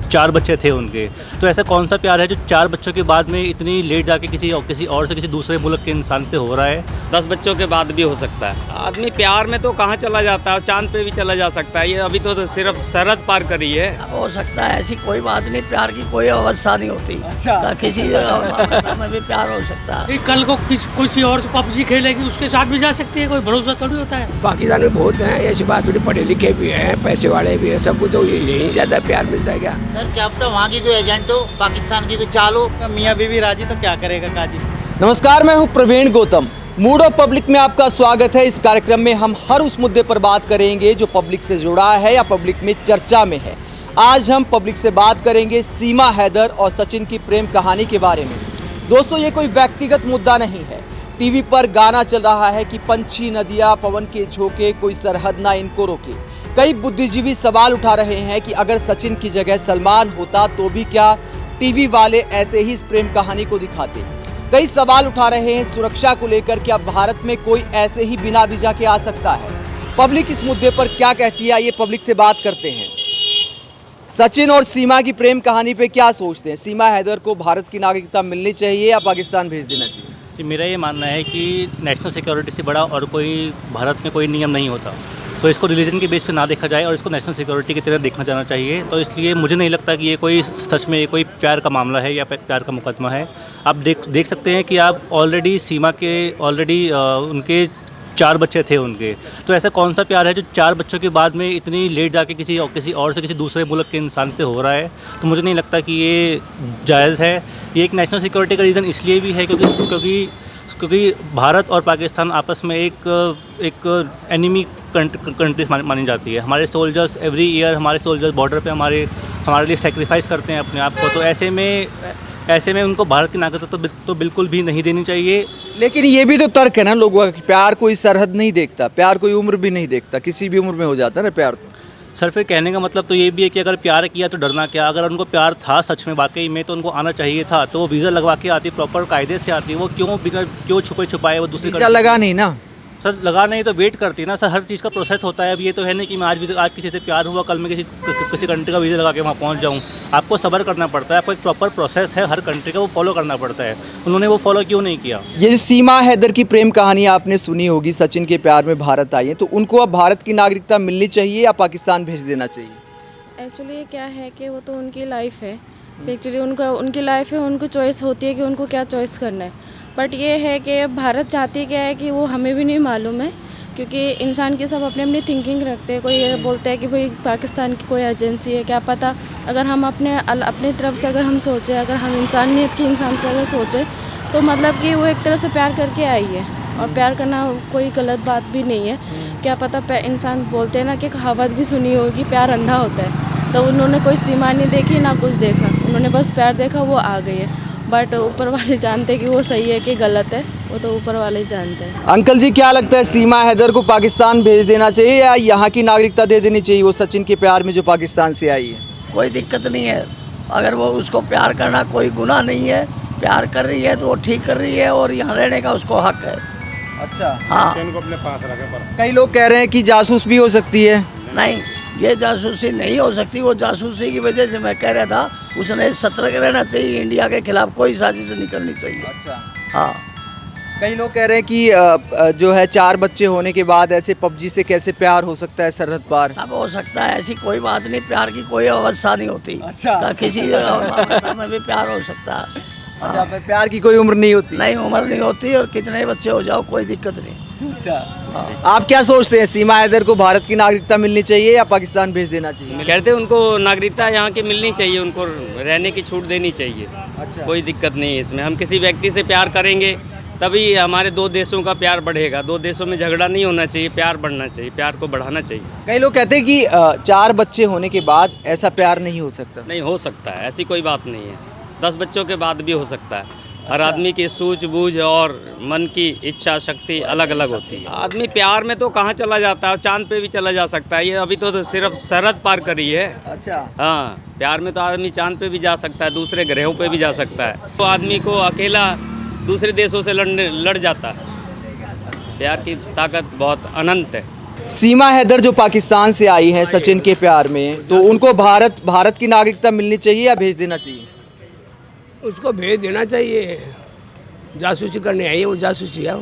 4 बच्चे थे उनके। तो ऐसा कौन सा प्यार है जो 4 बच्चों के बाद में इतनी लेट जाके किसी और से किसी दूसरे मुल्क के इंसान से हो रहा है? 10 बच्चों के बाद भी हो सकता है। आदमी प्यार में तो कहाँ चला जाता है, चांद पे भी चला जा सकता है। ये अभी तो सिर्फ सरहद पार करी है। हो सकता है, ऐसी कोई बात नहीं, प्यार की कोई अवस्था नहीं होती। अच्छा। किसी अवस्था में भी प्यार हो सकता है। कल को किसी और से पबजी खेलेगी उसके साथ भी जा सकती है, कोई भरोसा थोड़ी होता है। पाकिस्तान में बहुत हैं ऐसी बात, थोड़ी पढ़े लिखे भी हैं, पैसे वाले भी हैं, सबको तो यही ज़्यादा प्यार मिलता है क्या? सर क्या पता वहाँ की कोई एजेंट हो, पाकिस्तान की कोई चाल हो। मियाँ बीवी राजी तो क्या करेगा काजी। नमस्कार, मैं हूं Praveen Gautam. Mood of public में आपका स्वागत है। इस कार्यक्रम में हम हर उस मुद्दे पर बात करेंगे जो पब्लिक से जुड़ा है या पब्लिक में चर्चा में है। आज हम पब्लिक से बात करेंगे सीमा हैदर और सचिन की प्रेम कहानी के बारे में। दोस्तों, ये कोई व्यक्तिगत मुद्दा नहीं है। टीवी पर गाना चल रहा है कि पंछी नदियाँ पवन के झोंके, कोई सरहद ना इनको रोके। कई बुद्धिजीवी सवाल उठा रहे हैं कि अगर सचिन की जगह सलमान होता तो भी क्या टीवी वाले ऐसे ही इस प्रेम कहानी को दिखाते। कई सवाल उठा रहे हैं सुरक्षा को लेकर, क्या भारत में कोई ऐसे ही बिना वीजा के आ सकता है। पब्लिक इस मुद्दे पर क्या कहती है, ये पब्लिक से बात करते हैं। सचिन और सीमा की प्रेम कहानी पे क्या सोचते हैं? सीमा हैदर को भारत की नागरिकता मिलनी चाहिए या पाकिस्तान भेज देना चाहिए? कि मेरा ये मानना है कि नेशनल सिक्योरिटी से बड़ा और कोई भारत में कोई नियम नहीं होता। तो इसको रिलीजन के बेस पे ना देखा जाए और इसको नेशनल सिक्योरिटी की तरह देखना जाना चाहिए। तो इसलिए मुझे नहीं लगता कि ये कोई सच में कोई प्यार का मामला है या प्यार का मुकदमा है। आप देख सकते हैं कि आप ऑलरेडी सीमा के उनके 4 बच्चे थे उनके। तो ऐसा कौन सा प्यार है जो 4 बच्चों के बाद में इतनी लेट जाके किसी और से किसी दूसरे मुल्क के इंसान से हो रहा है। तो मुझे नहीं लगता कि ये जायज़ है। ये एक नेशनल सिक्योरिटी का रीज़न इसलिए भी है क्योंकि भारत और पाकिस्तान आपस में एक एनिमी कंट्रीज मानी जाती है। हमारे सोल्जर्स एवरी ईयर हमारे सोल्जर्स बॉर्डर पे हमारे लिए सेक्रीफाइस करते हैं अपने आप को। तो ऐसे में उनको भारत की नागरिकता तो बिल्कुल भी नहीं देनी चाहिए। लेकिन ये भी तो तर्क है ना लोगों का कि प्यार कोई सरहद नहीं देखता, प्यार कोई उम्र भी नहीं देखता, किसी भी उम्र में हो जाता है ना प्यार। तो सर फिर कहने का मतलब तो ये भी है कि अगर प्यार किया तो डरना क्या। अगर उनको प्यार था सच में वाकई में तो उनको आना चाहिए था। तो वो वीज़ा लगवा के आती, प्रॉपर कायदे से आती। वो क्यों छुपाए वो दूसरी वीजा लगा नहीं ना सर, लगा नहीं तो वेट करती है ना सर। हर चीज़ का प्रोसेस होता है। अब ये तो है नहीं कि मैं आज किसी से प्यार हुआ, कल मैं किसी कंट्री का वीज़ा लगा के वहाँ पहुँच जाऊँ। आपको सब्र करना पड़ता है। आपको एक प्रॉपर प्रोसेस है हर कंट्री का, वो फॉलो करना पड़ता है। उन्होंने वो फॉलो क्यों नहीं किया? ये जो सीमा हैदर की प्रेम कहानी आपने सुनी होगी, सचिन के प्यार में भारत आई है, तो उनको अब भारत की नागरिकता मिलनी चाहिए या पाकिस्तान भेज देना चाहिए? एक्चुअली क्या है कि वो तो उनकी लाइफ है। एक्चुअली उनकी लाइफ है, उनको चॉइस होती है कि उनको क्या चॉइस करना है। बट ये है कि भारत चाहती क्या है कि वो हमें भी नहीं मालूम है, क्योंकि इंसान की सब अपनी अपनी थिंकिंग रखते हैं। कोई ये बोलता है कि भाई पाकिस्तान की कोई एजेंसी है, क्या पता। अगर हम अपनी तरफ से अगर हम सोचें, अगर हम इंसानियत की इंसान से अगर सोचें तो मतलब कि वो एक तरह से प्यार करके आई है। और प्यार करना कोई गलत बात भी नहीं है। क्या पता इंसान बोलते हैं ना कि कहावत भी सुनी होगी, प्यार अंधा होता है। तो उन्होंने कोई सीमा नहीं देखी ना कुछ देखा, उन्होंने बस प्यार देखा, वो आ गई है। बट ऊपर वाले जानते हैं कि वो सही है कि गलत है, वो तो ऊपर वाले जानते हैं। अंकल जी, क्या लगता है सीमा हैदर को पाकिस्तान भेज देना चाहिए या यहाँ की नागरिकता दे देनी चाहिए, वो सचिन के प्यार में जो पाकिस्तान से आई है? कोई दिक्कत नहीं है। अगर वो उसको प्यार करना कोई गुनाह नहीं है, प्यार कर रही है तो वो ठीक कर रही है और यहाँ रहने का उसको हक है। अच्छा, हाँ। अपने पास रखे। कई लोग कह रहे हैं कि जासूस भी हो सकती है। नहीं, ये जासूसी नहीं हो सकती। वो जासूसी की वजह से मैं कह रहा था उसने सतर्क रहना चाहिए। इंडिया के खिलाफ कोई साजिश नहीं करनी चाहिए। अच्छा, हाँ। कई लोग कह रहे हैं कि जो है 4 बच्चे होने के बाद ऐसे पबजी से कैसे प्यार हो सकता है सरहद पार? सब हो सकता है, ऐसी कोई बात नहीं। प्यार की कोई अवस्था नहीं होती। अच्छा। किसी अवस्था में भी प्यार हो सकता है। अच्छा, प्यार की कोई उम्र नहीं होती? नहीं, उम्र नहीं होती और कितने बच्चे हो जाओ कोई दिक्कत नहीं। अच्छा, आप क्या सोचते हैं, सीमा हैदर को भारत की नागरिकता मिलनी चाहिए या पाकिस्तान भेज देना चाहिए? कहते हैं उनको नागरिकता यहाँ की मिलनी चाहिए, उनको रहने की छूट देनी चाहिए। अच्छा। कोई दिक्कत नहीं है इसमें। हम किसी व्यक्ति से प्यार करेंगे तभी हमारे 2 देशों का प्यार बढ़ेगा। 2 देशों में झगड़ा नहीं होना चाहिए, प्यार बढ़ना चाहिए, प्यार को बढ़ाना चाहिए। कई लोग कहते हैं कि 4 बच्चे होने के बाद ऐसा प्यार नहीं हो सकता। नहीं हो सकता है, ऐसी कोई बात नहीं है। 10 बच्चों के बाद भी हो सकता है। हर आदमी की सूझबूझ और मन की इच्छा शक्ति अलग अलग होती है। आदमी प्यार में तो कहाँ चला जाता है, चांद पे भी चला जा सकता है। ये अभी तो सिर्फ सरहद पार करी है। अच्छा, हाँ, प्यार में तो आदमी चांद पे भी जा सकता है, दूसरे ग्रहों पे भी जा सकता है। तो आदमी को अकेला दूसरे देशों से लड़ जाता है। प्यार की ताकत बहुत अनंत है। सीमा हैदर जो पाकिस्तान से आई है सचिन के प्यार में, तो उनको भारत की नागरिकता मिलनी चाहिए या भेज देना चाहिए? उसको भेज देना चाहिए। जासूसी करने आई है, वो जासूसी है।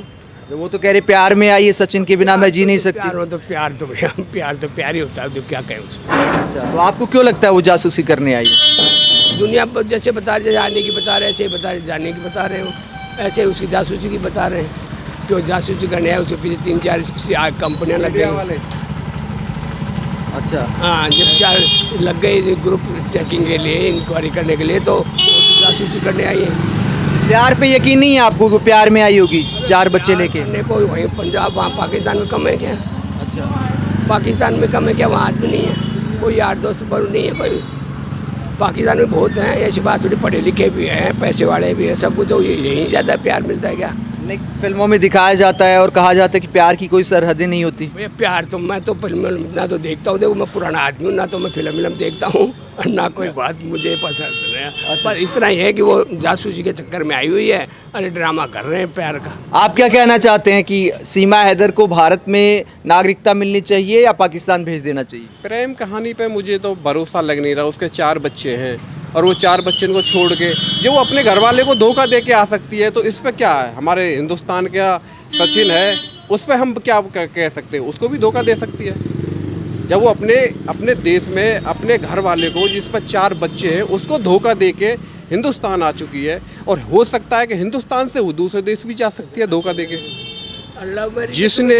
वो तो कह रहे प्यार में आई है, सचिन के बिना मैं जी नहीं सकती। प्यार तो प्यार ही होता है, तो क्या कहें उसको। अच्छा, तो आपको क्यों लगता है वो जासूसी करने आई है? दुनिया पर जैसे बता रहे जाने की बता रहे, ऐसे ही बता रहे जाने की बता रहे हो, ऐसे उसकी जासूसी की बता रहे हैं। क्यों जासूसी करने आए, उसके पीछे 3-4 कंपनियां लग गई। अच्छा, हाँ, जब 4 लग गई ग्रुप चेकिंग के लिए, इंक्वायरी करने के लिए, तो जासूसी करने आई है। प्यार पे यकीन नहीं है आपको कि प्यार में आई होगी 4 बच्चे लेके? करने को वहीं पंजाब, वहाँ पाकिस्तान में कम है क्या? अच्छा, पाकिस्तान में कम है क्या? वहाँ आदमी नहीं है, कोई यार दोस्त पर नहीं है कोई। पाकिस्तान में बहुत हैं, ऐसी बात थोड़ी, पढ़े लिखे भी हैं, पैसे वाले भी हैं, सब कुछ। तो यहीं ज़्यादा प्यार मिलता है क्या? नहीं, फिल्मों में दिखाया जाता है और कहा जाता है कि प्यार की कोई सरहदें नहीं होती। भैया प्यार तो मैं तो फिल्म ना तो देखता हूँ, देखो मैं पुराना आदमी हूँ, ना तो मैं फिल्म देखता हूँ और ना कोई बात मुझे पसंद है। पर इतना ही है कि वो जासूसी के चक्कर में आई हुई है, अरे ड्रामा कर रहे हैं प्यार का। आप क्या कहना चाहते हैं कि सीमा हैदर को भारत में नागरिकता मिलनी चाहिए या पाकिस्तान भेज देना चाहिए? प्रेम कहानी पे मुझे तो भरोसा लग नहीं रहा। उसके 4 बच्चे हैं और वो 4 बच्चों को छोड़ के जो वो अपने घर वाले को धोखा दे के आ सकती है, तो इस पे क्या है? हमारे हिंदुस्तान का सचिन है, उस पे हम क्या कह सकते हैं? उसको भी धोखा दे सकती है। जब वो अपने देश में अपने घर वाले को, जिस पर 4 बच्चे हैं, उसको धोखा दे के हिंदुस्तान आ चुकी है, और हो सकता है कि हिंदुस्तान से वो दूसरे देश भी जा सकती है धोखा दे के। जिसने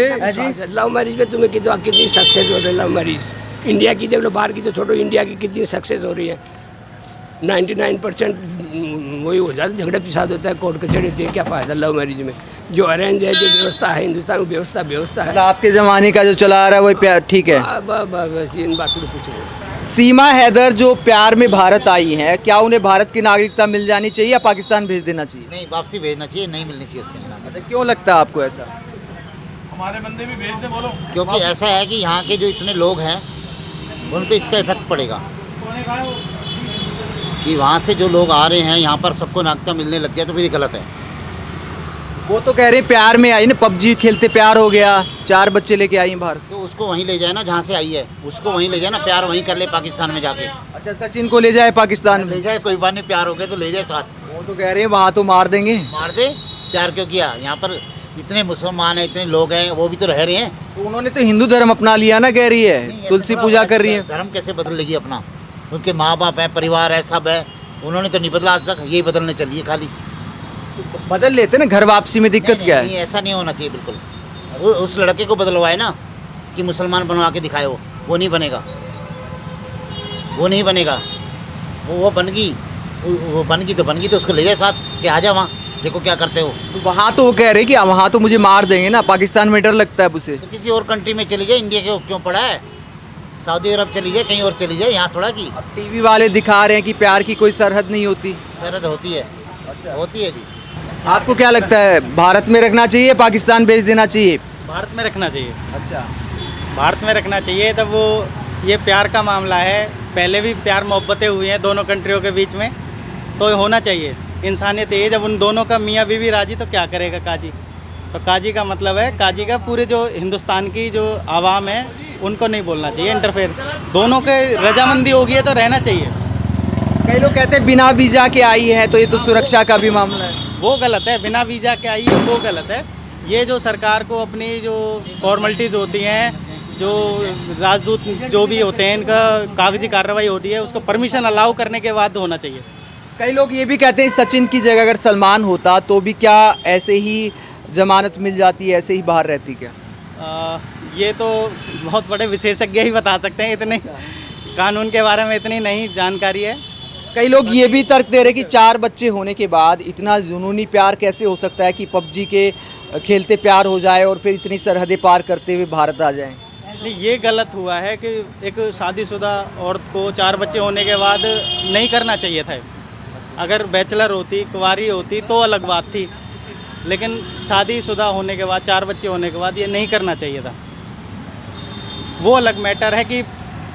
लव मैरिज में तुम्हें कितनी सक्सेस हो रही है? लव मैरिज इंडिया की देख लो, बाहर की तो छोड़ो, इंडिया की कितनी सक्सेस हो रही है। 99% वही हो जाता है, झगड़े फसाद होता है, कोर्ट कचहरी होती है, क्या फ़ायदा लव मैरिज में? जो अरेंज है, जो व्यवस्था है हिंदुस्तान में, व्यवस्था है। मतलब आपके ज़माने का जो चला आ रहा है वही प्यार ठीक है? बस इन बातों को पूछ रहे हैं। सीमा हैदर जो प्यार में भारत आई हैं, क्या उन्हें भारत की नागरिकता मिल जानी चाहिए या पाकिस्तान भेज देना चाहिए? नहीं, वापसी भेजना चाहिए, नहीं मिलनी चाहिए उसको। अच्छा, क्यों लगता है आपको ऐसा? हमारे बंदे भी भेज दे, बोलो। क्योंकि ऐसा है कि यहाँ के जो इतने लोग हैं उन पे इसका इफेक्ट पड़ेगा कि वहाँ से जो लोग आ रहे हैं यहाँ पर सबको नागरिकता मिलने लग गया, तो फिर ये गलत है। वो तो कह रहे हैं प्यार में आई ना, पबजी खेलते प्यार हो गया, 4 बच्चे लेके आई हैं भारत। तो उसको वहीं ले जाए ना जहाँ से आई है, उसको वहीं ले जाए ना, प्यार वहीं कर ले पाकिस्तान में जाके। अच्छा, सचिन को ले जाए पाकिस्तान में? ले जाए, कोई बात नहीं, प्यार हो गया तो ले जाए साथ। वो तो कह रहे हैं वहाँ तो मार देंगे। मार दे, प्यार क्यों किया? यहाँ पर इतने मुसलमान हैं, इतने लोग हैं, वो भी तो रह रहे हैं। तो उन्होंने तो हिंदू धर्म अपना लिया ना, कह रही है तुलसी पूजा कर रही है। धर्म कैसे बदल लेगी अपना? उनके माँ बाप है, परिवार है, सब है, उन्होंने तो नहीं बदला आज तक, यही बदलने चलिए खाली। बदल लेते ना, घर वापसी में दिक्कत क्या है? नहीं, ऐसा नहीं होना चाहिए बिल्कुल। उस लड़के को बदलवाए ना कि मुसलमान बनवा के दिखाए, वो नहीं बनेगा, वो नहीं बनेगा। वो बन गई, वो बन गई तो उसको ले जाए साथ कि आ जा वहाँ, देखो क्या करते हो। तो वहाँ तो वो कह रहे कि वहाँ तो मुझे मार देंगे ना, पाकिस्तान में डर लगता है उसे। तो किसी और कंट्री में चली जाए, इंडिया के क्यों पड़ा है? सऊदी अरब चली जाए, कहीं और चली जाए, यहाँ थोड़ा की। टीवी वाले दिखा रहे हैं कि प्यार की कोई सरहद नहीं होती। सरहद होती है। अच्छा, होती है जी। आपको क्या लगता है, भारत में रखना चाहिए, पाकिस्तान भेज देना चाहिए? भारत में रखना चाहिए। अच्छा, भारत में रखना चाहिए। तब वो ये प्यार का मामला है, पहले भी प्यार मोहब्बतें हुई हैं दोनों कंट्रियों के बीच में, तो होना चाहिए। इंसानियत ये, जब उन दोनों का मियाँ बीवी राजी तो क्या करेगा काजी? तो काजी का मतलब है, काजी का पूरे जो हिंदुस्तान की जो आवाम है उनको नहीं बोलना चाहिए इंटरफेयर। दोनों के रजामंदी होगी है तो रहना चाहिए। कई लोग कहते हैं बिना वीज़ा के आई है तो ये तो सुरक्षा का भी मामला है। वो गलत है, बिना वीज़ा के आई है वो गलत है। ये जो सरकार को अपनी जो फॉर्मेलिटीज़ होती हैं, जो राजदूत जो भी होते हैं, इनका कागजी कार्रवाई होती है, उसको परमिशन अलाउ करने के बाद होना चाहिए। कई लोग ये भी कहते हैं सचिन की जगह अगर सलमान होता तो भी क्या ऐसे ही जमानत मिल जाती, ऐसे ही बाहर रहती क्या? ये तो बहुत बड़े विशेषज्ञ ही बता सकते हैं, इतने कानून के बारे में इतनी नहीं जानकारी है। कई लोग ये भी तर्क दे रहे कि 4 बच्चे होने के बाद इतना जुनूनी प्यार कैसे हो सकता है कि पबजी के खेलते प्यार हो जाए और फिर इतनी सरहदें पार करते हुए भारत आ जाएं। नहीं, ये गलत हुआ है कि एक शादीशुदा औरत को 4 बच्चे होने के बाद नहीं करना चाहिए था। अगर बैचलर होती, कुंवारी होती तो अलग बात थी, लेकिन शादीशुदा होने के बाद 4 बच्चे होने के बाद ये नहीं करना चाहिए था। वो अलग मैटर है कि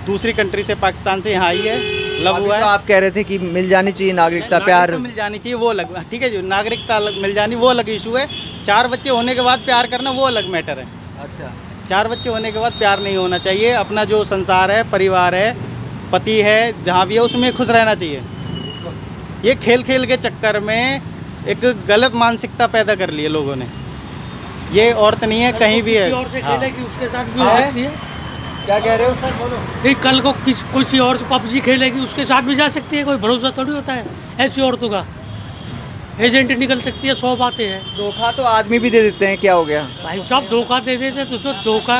दूसरी कंट्री से, पाकिस्तान से यहाँ आई है, लव हुआ है। तो आप कह रहे थे कि मिल जानी चाहिए नागरिकता, प्यार मिल जानी चाहिए, वो अलग, ठीक है जी, नागरिकता मिल जानी वो अलग इशू है। 4 बच्चे होने के बाद प्यार करना वो अलग मैटर है। अच्छा, 4 बच्चे होने के बाद प्यार नहीं होना चाहिए। अपना जो संसार है, परिवार है, पति है, जहाँ भी है उसमें खुश रहना चाहिए। ये खेल खेल के चक्कर में एक गलत मानसिकता पैदा कर ली है लोगों ने। ये औरत नहीं है, कहीं भी है। किसी और से हाँ। खेलेगी उसके साथ भी हो सकती है। क्या कह रहे हो सर, बोलो। नहीं, कल को किसी और से पबजी खेलेगी उसके साथ भी जा सकती है, कोई भरोसा थोड़ी होता है ऐसी औरतों का। एजेंट निकल सकती है, 100 बातें हैं। धोखा तो आदमी भी दे देते हैं, क्या हो गया? भाई साहब धोखा दे देते तो धोखा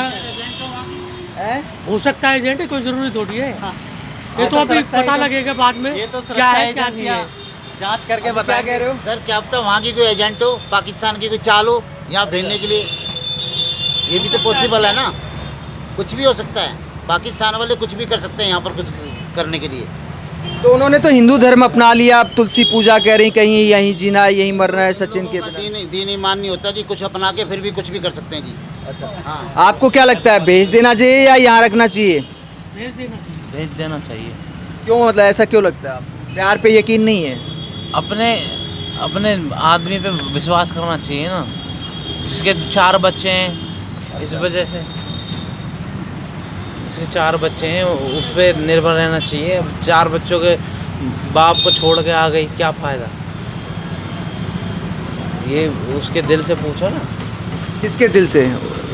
हो सकता है एजेंट, कोई जरूरी थोड़ी है। ये तो अभी पता लगेगा बाद में ये तो क्या है क्या नहीं है। जांच करके क्या बताएंगे। कह रहे हो? सर क्या पता वहाँ की कोई एजेंट हो, पाकिस्तान की कोई चाल हो यहाँ भेजने के लिए। ये भी तो पॉसिबल है ना, कुछ भी हो सकता है। पाकिस्तान वाले कुछ भी कर सकते हैं यहाँ पर कुछ करने के लिए। तो उन्होंने तो हिंदू धर्म अपना लिया, अब तुलसी पूजा कह रही, कहीं यहीं जीना है, यहीं मरना है सचिन के बिना। दीन ईमान नहीं होता जी, कुछ अपना के फिर भी कुछ भी कर सकते हैं जी। हाँ, आपको क्या लगता है, भेज देना चाहिए या यहाँ रखना चाहिए? भेज देना चाहिए। क्यों, मतलब ऐसा क्यों लगता है? आप प्यार पे यकीन नहीं है? अपने आदमी पे विश्वास करना चाहिए ना, जिसके 4 बच्चे हैं, इस वजह से जिसके 4 बच्चे हैं उस पर निर्भर रहना चाहिए। अब 4 बच्चों के बाप को छोड़ के आ गई, क्या फ़ायदा? ये उसके दिल से पूछो ना। किसके दिल से?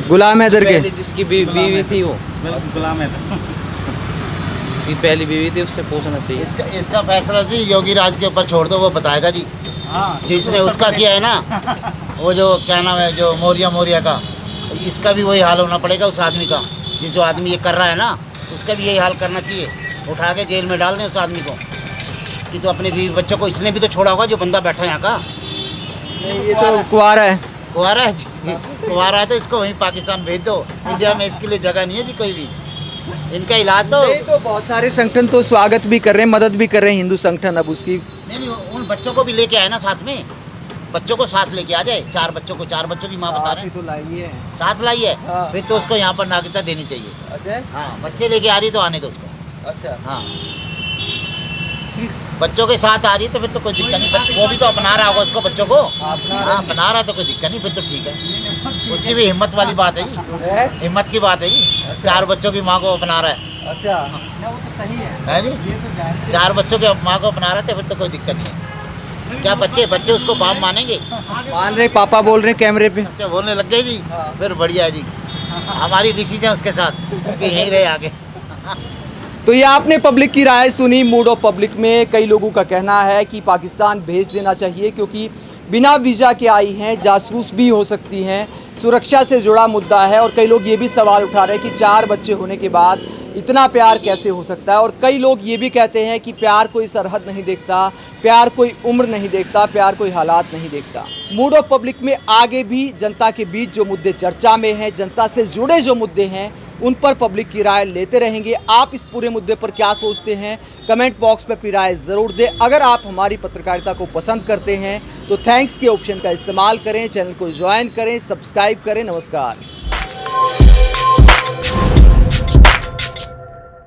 गुलाम हैदर के? पहली जिसकी बीवी थी वो, गुलाम है। जिसकी पहली बीवी थी उससे पूछना चाहिए। इसका फैसला जी योगी राज के ऊपर छोड़ दो, वो बताएगा जी। हाँ, जिसने उसका किया है ना, वो जो क्या नाम है, जो मोरिया का, इसका भी वही हाल होना पड़ेगा उस आदमी का। ये जो आदमी ये कर रहा है ना, उसका भी यही हाल करना चाहिए। उठा के जेल में डाल दें उस आदमी को कि तो अपने बीवी बच्चों को, इसने भी तो छोड़ा होगा जो बंदा बैठा है यहाँ का। नहीं, ये तो कुआरा है। कुआरा है जी, कुआरा है तो इसको वहीं पाकिस्तान भेज दो। इंडिया में इसके लिए जगह नहीं है जी कोई भी। इनका इलाज तो बहुत सारे संगठन तो स्वागत भी कर रहे हैं, मदद भी कर रहे हैं, हिंदू संगठन। अब उसकी नहीं, उन बच्चों को भी लेके आए ना साथ में, बच्चों को साथ लेके आ जाए। 4 बच्चों की माँ बता रहे हैं तो लाई है। साथ लाई है। हाँ। फिर तो उसको यहाँ पर नागरिकता देनी चाहिए। अच्छा। हाँ, बच्चे लेके आ रही तो आने दो उसको। अच्छा। हाँ, बच्चों के साथ आ रही है तो फिर तो कोई दिक्कत नहीं। वो भी तो अपना रहा होगा उसको, बच्चों को। हाँ, अपना रहा तो कोई दिक्कत नहीं, फिर तो ठीक है। उसकी भी हिम्मत वाली बात है जी, हिम्मत की बात है जी। 4 बच्चों की माँ को अपना रहा है। अच्छा, वो तो सही है। है जी, 4 बच्चों की माँ को अपना रहा था, फिर तो कोई दिक्कत नहीं है। क्या बच्चे उसको बाप मानेंगे? मान रहे, पापा बोल रहे हैं कैमरे पे। अच्छा, बोलने लग गए जी, फिर बढ़िया है जी। हमारी डिसीजन उसके साथ कि यहीं रहे आगे। तो ये आपने पब्लिक की राय सुनी। मूड ऑफ पब्लिक में कई लोगों का कहना है कि पाकिस्तान भेज देना चाहिए, क्योंकि बिना वीज़ा के आई हैं, जासूस भी हो सकती हैं, सुरक्षा से जुड़ा मुद्दा है। और कई लोग ये भी सवाल उठा रहे हैं कि 4 बच्चे होने के बाद इतना प्यार कैसे हो सकता है। और कई लोग ये भी कहते हैं कि प्यार कोई सरहद नहीं देखता, प्यार कोई उम्र नहीं देखता, प्यार कोई हालात नहीं देखता। मूड ऑफ पब्लिक में आगे भी जनता के बीच जो मुद्दे चर्चा में हैं, जनता से जुड़े जो मुद्दे हैं, उन पर पब्लिक की राय लेते रहेंगे। आप इस पूरे मुद्दे पर क्या सोचते हैं, कमेंट बॉक्स में अपनी राय ज़रूर दें। अगर आप हमारी पत्रकारिता को पसंद करते हैं तो थैंक्स के ऑप्शन का इस्तेमाल करें, चैनल को ज्वाइन करें, सब्सक्राइब करें। नमस्कार।